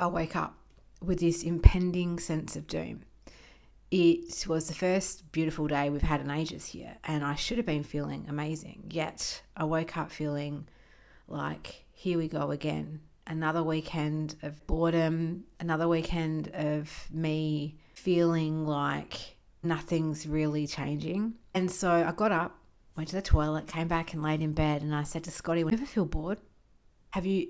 I wake up with this impending sense of doom. It was the first beautiful day we've had in ages here, and I should have been feeling amazing. Yet I woke up feeling like, here we go again. Another weekend of boredom, another weekend of me feeling like nothing's really changing. And so I got up, went to the toilet, came back and laid in bed, and I said to Scotty, "Ever feel bored? Have you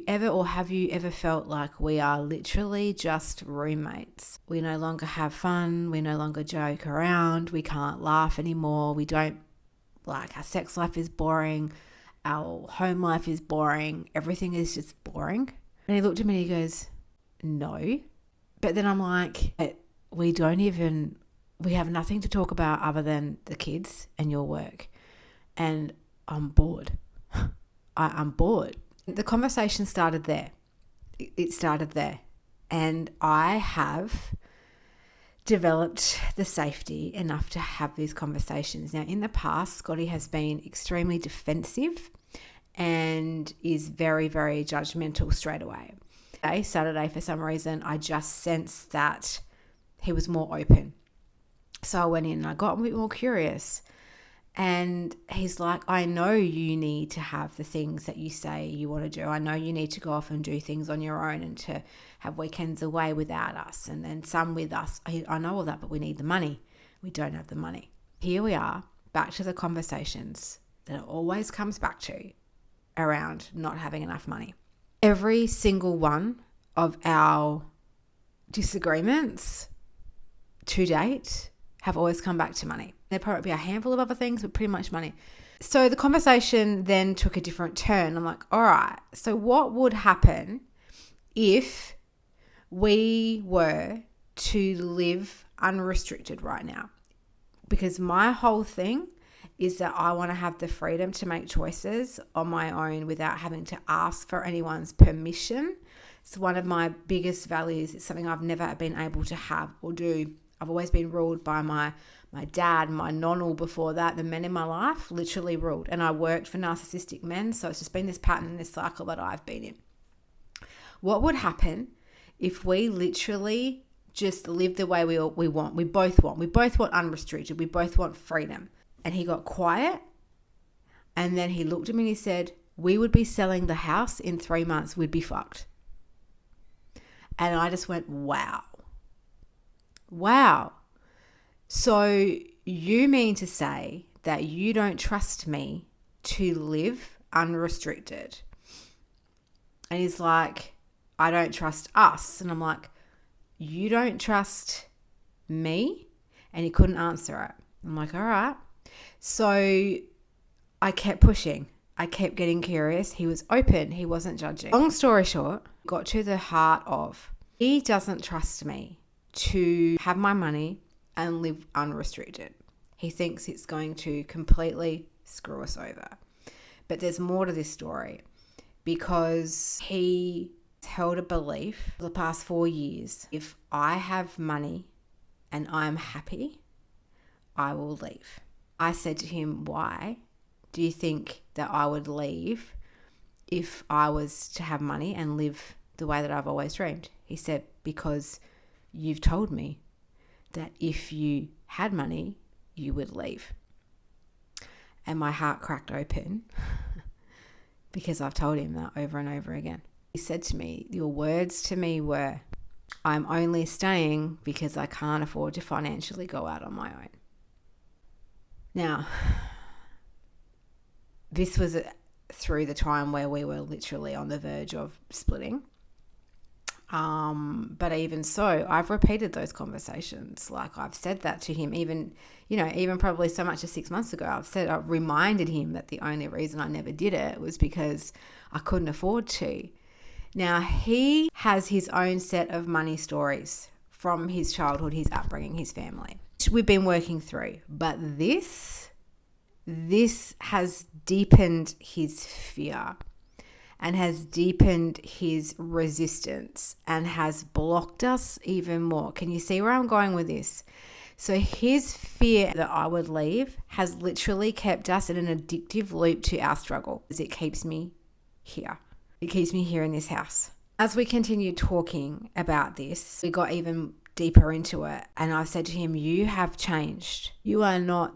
ever felt like we are literally just roommates? We no longer have fun, we no longer joke around, we can't laugh anymore, our sex life is boring, our home life is boring, everything is just boring." And he looked at me and he goes, "No." But then I'm like, we have nothing to talk about other than the kids and your work. And I'm bored. I'm bored. The conversation started there. It started there. And I have developed the safety enough to have these conversations. Now, in the past, Scotty has been extremely defensive and is very, very judgmental straight away. Saturday, for some reason, I just sensed that he was more open. So I went in and I got a bit more curious. And he's like, "I know you need to have the things that you say you want to do. I know you need to go off and do things on your own and to have weekends away without us and then some with us. I know all that, but we need the money. We don't have the money." Here we are, back to the conversations that it always comes back to around not having enough money. Every single one of our disagreements to date have always come back to money. There'd probably be a handful of other things, but pretty much money. So the conversation then took a different turn. I'm like, all right, so what would happen if we were to live unrestricted right now? Because my whole thing is that I want to have the freedom to make choices on my own without having to ask for anyone's permission. It's one of my biggest values. It's something I've never been able to have or do. I've always been ruled by my dad, my nonnal before that. The men in my life literally ruled. And I worked for narcissistic men. So it's just been this pattern, this cycle that I've been in. What would happen if we literally just lived the way we want? We both want unrestricted. We both want freedom. And he got quiet. And then he looked at me and he said, "We would be selling the house in 3 months. We'd be fucked." And I just went, wow. So you mean to say that you don't trust me to live unrestricted? And he's like, "I don't trust us." And I'm like, "You don't trust me?" And he couldn't answer it. I'm like, all right. So I kept pushing. I kept getting curious. He was open. He wasn't judging. Long story short, got to the heart of, he doesn't trust me to have my money and live unrestricted. He thinks it's going to completely screw us over. But there's more to this story, because he held a belief for the past 4 years: if I have money and I'm happy, I will leave. I said to him, "Why do you think that I would leave if I was to have money and live the way that I've always dreamed?" He said, "Because you've told me that if you had money, you would leave." And my heart cracked open because I've told him that over and over again. He said to me, "Your words to me were, I'm only staying because I can't afford to financially go out on my own." Now, this was through the time where we were literally on the verge of splitting. But even so, I've repeated those conversations. Like, I've said that to him, even probably so much as 6 months ago. I've reminded him that the only reason I never did it was because I couldn't afford to. Now, he has his own set of money stories from his childhood, his upbringing, his family, which we've been working through. But this has deepened his fear and has deepened his resistance and has blocked us even more. Can you see where I'm going with this? So his fear that I would leave has literally kept us in an addictive loop to our struggle, because it keeps me here. It keeps me here in this house. As we continued talking about this, we got even deeper into it. And I said to him, you have changed. You are not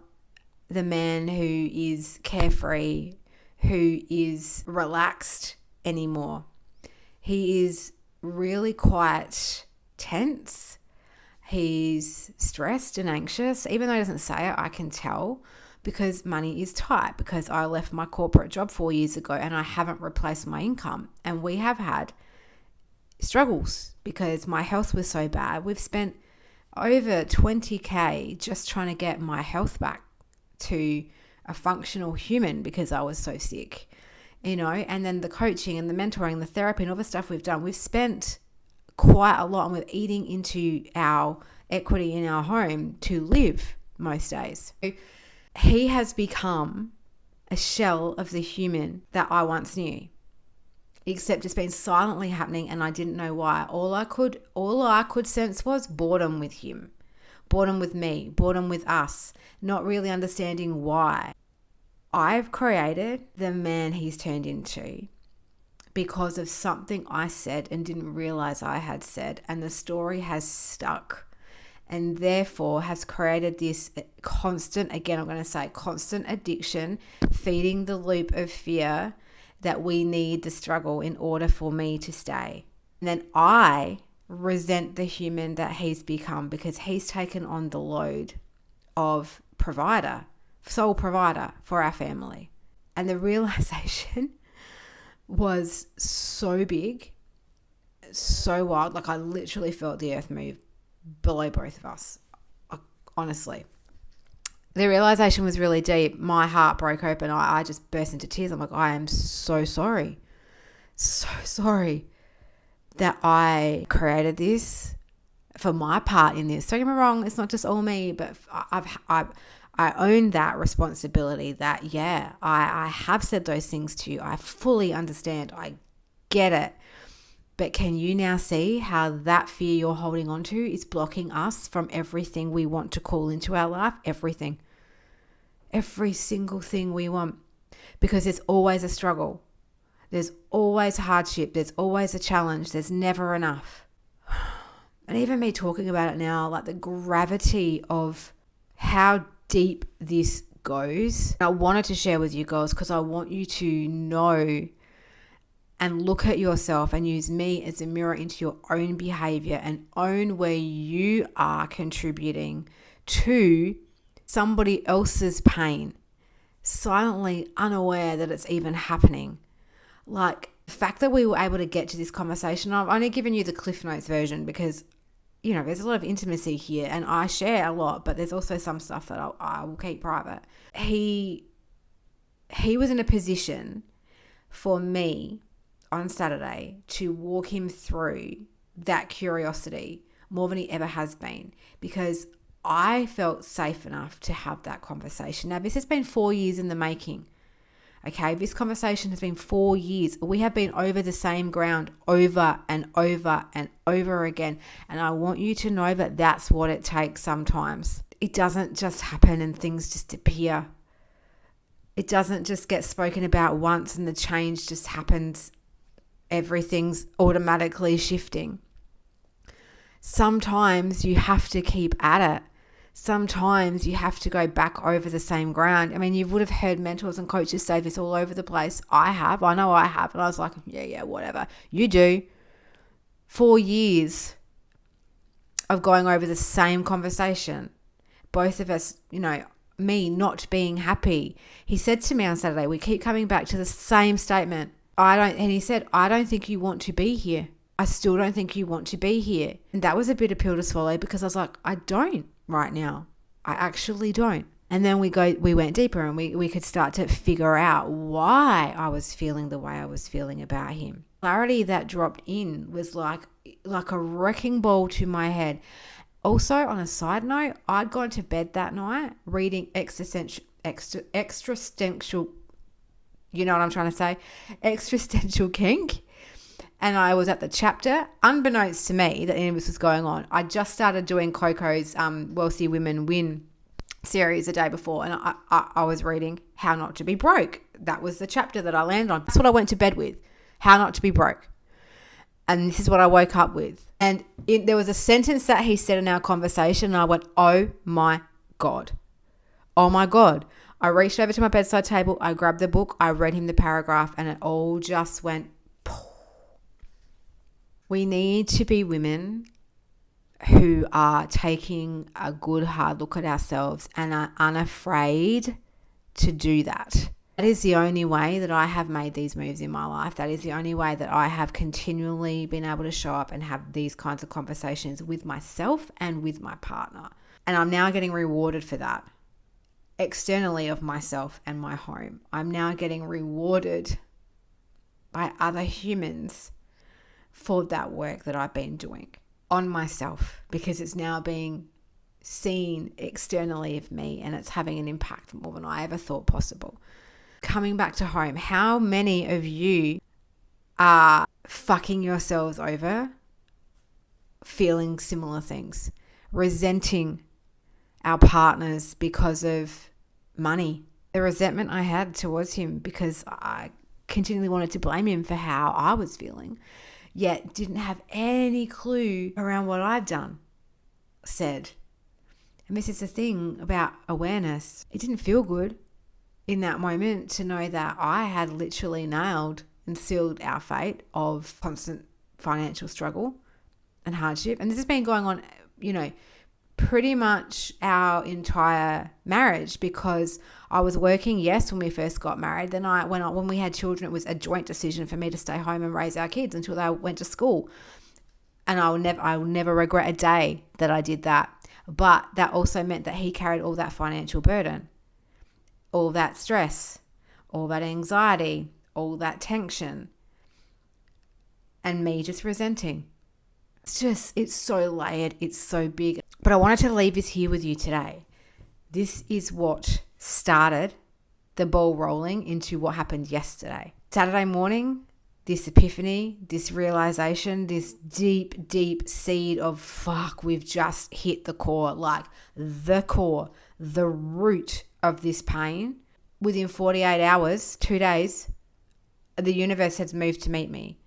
the man who is carefree, who is relaxed anymore. He is really quite tense. He's stressed and anxious. Even though he doesn't say it, I can tell, because money is tight, because I left my corporate job 4 years ago and I haven't replaced my income. And we have had struggles because my health was so bad. We've spent over 20K just trying to get my health back to a functional human because I was so sick, and then the coaching and the mentoring, the therapy and all the stuff we've done, we've spent quite a lot, and we're eating into our equity in our home to live most days. He has become a shell of the human that I once knew, except it's been silently happening and I didn't know why. All I could sense was boredom with him, boredom with me, boredom with us, not really understanding why. I've created the man he's turned into because of something I said and didn't realize I had said, and the story has stuck and therefore has created this constant addiction, feeding the loop of fear that we need the struggle in order for me to stay. And then I resent the human that he's become because he's taken on the load of sole provider for our family. And the realization was so big, so wild. Like I literally felt the earth move below both of us. Honestly. The realization was really deep. My heart broke open. I just burst into tears. I'm like, I am so sorry. So sorry that I created this, for my part in this. Don't get me wrong, it's not just all me, but I own that responsibility that, I have said those things to you. I fully understand. I get it. But can you now see how that fear you're holding on to is blocking us from everything we want to call into our life? Everything. Every single thing we want. Because there's always a struggle. There's always hardship. There's always a challenge. There's never enough. And even me talking about it now, like the gravity of how deep this goes. I wanted to share with you girls because I want you to know and look at yourself and use me as a mirror into your own behavior and own where you are contributing to somebody else's pain, silently unaware that it's even happening. Like the fact that we were able to get to this conversation, I've only given you the Cliff Notes version because, there's a lot of intimacy here and I share a lot, but there's also some stuff that I will keep private. He was in a position for me on Saturday to walk him through that curiosity more than he ever has been, because I felt safe enough to have that conversation. Now, this has been 4 years in the making. Okay, this conversation has been 4 years. We have been over the same ground over and over and over again. And I want you to know that that's what it takes sometimes. It doesn't just happen and things just appear. It doesn't just get spoken about once and the change just happens. Everything's automatically shifting. Sometimes you have to keep at it. Sometimes you have to go back over the same ground. I mean, you would have heard mentors and coaches say this all over the place. I know I have. And I was like, yeah, whatever. You do. 4 years of going over the same conversation. Both of us, me not being happy. He said to me on Saturday, we keep coming back to the same statement. And he said, I don't think you want to be here. I still don't think you want to be here. And that was a bitter pill to swallow because I was like, I don't right now. I actually don't. And then we went deeper and we could start to figure out why I was feeling the way I was feeling about him. Clarity that dropped in was like a wrecking ball to my head. Also, on a side note, I'd gone to bed that night reading existential, you know what I'm trying to say? Existential kink. And I was at the chapter, unbeknownst to me that any of this was going on. I just started doing Coco's Wealthy Women Win series the day before. And I was reading How Not to Be Broke. That was the chapter that I landed on. That's what I went to bed with. How Not to Be Broke. And this is what I woke up with. And there was a sentence that he said in our conversation, and I went, oh my God. Oh my God. I reached over to my bedside table, I grabbed the book, I read him the paragraph, and it all just went, poof. We need to be women who are taking a good hard look at ourselves and are unafraid to do that. That is the only way that I have made these moves in my life. That is the only way that I have continually been able to show up and have these kinds of conversations with myself and with my partner. And I'm now getting rewarded for that. Externally of myself and my home. I'm now getting rewarded by other humans for that work that I've been doing on myself, because it's now being seen externally of me and it's having an impact more than I ever thought possible. Coming back to home, how many of you are fucking yourselves over, feeling similar things, resenting our partners because of money? The resentment I had towards him because I continually wanted to blame him for how I was feeling, yet didn't have any clue around what I'd done, said. And this is the thing about awareness. It didn't feel good in that moment to know that I had literally nailed and sealed our fate of constant financial struggle and hardship. And this has been going on, pretty much our entire marriage, because I was working, yes, when we first got married. Then when we had children, it was a joint decision for me to stay home and raise our kids until they went to school. And I will never regret a day that I did that. But that also meant that he carried all that financial burden, all that stress, all that anxiety, all that tension, and me just resenting. It's so layered, it's so big. But I wanted to leave this here with you today. This is what started the ball rolling into what happened yesterday. Saturday morning, this epiphany, this realization, this deep, deep seed of fuck, we've just hit the core, like the core, the root of this pain. Within 48 hours, 2 days, the universe has moved to meet me.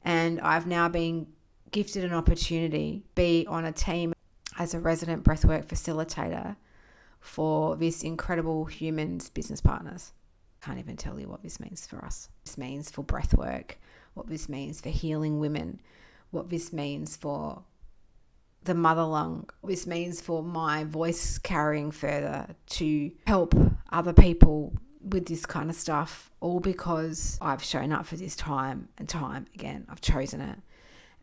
And I've now been gifted an opportunity to be on a team as a resident breathwork facilitator for this incredible humans business partners. Can't even tell you what this means for us. This means for breathwork, what this means for healing women, what this means for the mother lung, what this means for my voice carrying further to help other people with this kind of stuff, all because I've shown up for this time and time again. I've chosen it.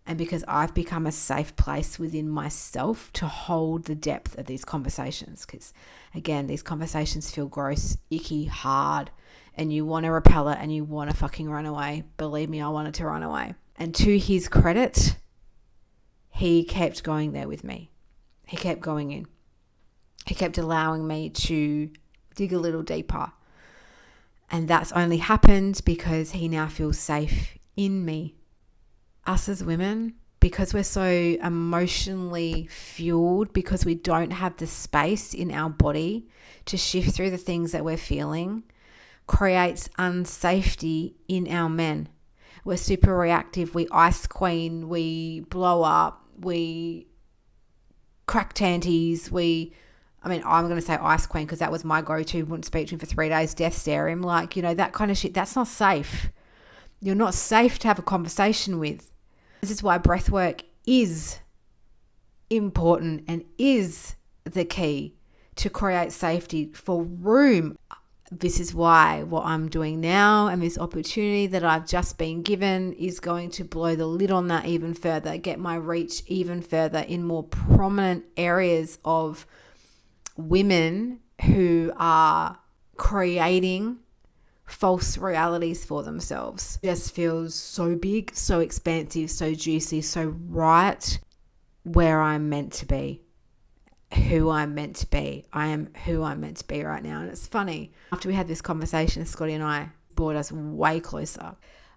And because I've become a safe place within myself to hold the depth of these conversations. Because, again, these conversations feel gross, icky, hard, and you want to repel it and you want to fucking run away. Believe me, I wanted to run away. And to his credit, he kept going there with me. He kept going in. He kept allowing me to dig a little deeper. And that's only happened because he now feels safe in me. Us as women, because we're so emotionally fueled, because we don't have the space in our body to shift through the things that we're feeling, creates unsafety in our men. We're super reactive. We ice queen. We blow up. We crack tanties. I'm going to say ice queen because that was my go-to. Wouldn't speak to him for 3 days. Death stare him. That kind of shit. That's not safe. You're not safe to have a conversation with. This is why breathwork is important and is the key to create safety for room. This is why what I'm doing now and this opportunity that I've just been given is going to blow the lid on that even further, get my reach even further in more prominent areas of women who are creating false realities for themselves. It just feels so big, so expansive, so juicy, so right where I'm meant to be, who I'm meant to be. I am who I'm meant to be right now. And it's funny, after we had this conversation, Scotty and I brought us way closer.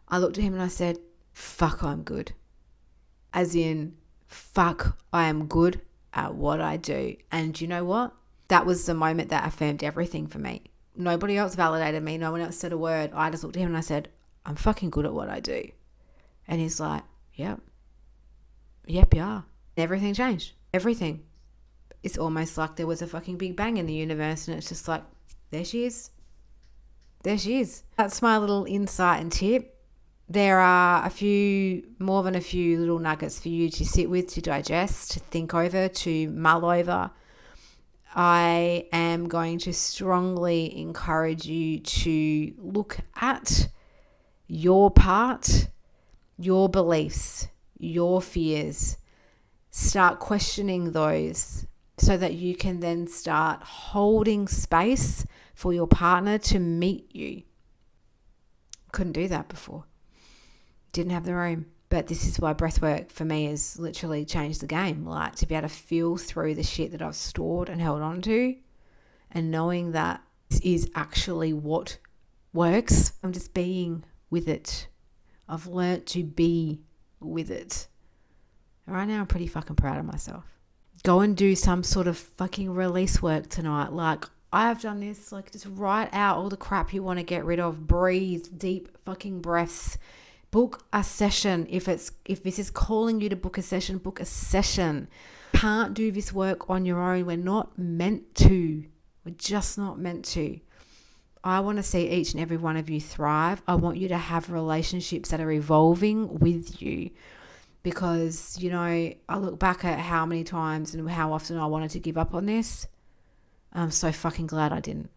I looked at him and I said, fuck, I'm good. As in, fuck, I am good at what I do. And you know what? That was the moment that affirmed everything for me. Nobody else validated me. No one else said a word. I just looked at him and I said, I'm fucking good at what I do. And he's like, Yep. Yep, you are. Everything changed. Everything. It's almost like there was a fucking big bang in the universe, and it's just like, there she is. There she is. That's my little insight and tip. There are more than a few little nuggets for you to sit with, to digest, to think over, to mull over. I am going to strongly encourage you to look at your part, your beliefs, your fears. Start questioning those so that you can then start holding space for your partner to meet you. Couldn't do that before. Didn't have the room. But this is why breathwork for me has literally changed the game. Like, to be able to feel through the shit that I've stored and held on to, and knowing that this is actually what works. I'm just being with it. I've learnt to be with it. Right now I'm pretty fucking proud of myself. Go and do some sort of fucking release work tonight. Like, I have done this. Like, just write out all the crap you want to get rid of. Breathe deep fucking breaths. Book a session. If this is calling you to book a session, book a session. Can't do this work on your own. We're not meant to. We're just not meant to. I want to see each and every one of you thrive. I want you to have relationships that are evolving with you. Because, you know, I look back at how many times and how often I wanted to give up on this. I'm so fucking glad I didn't.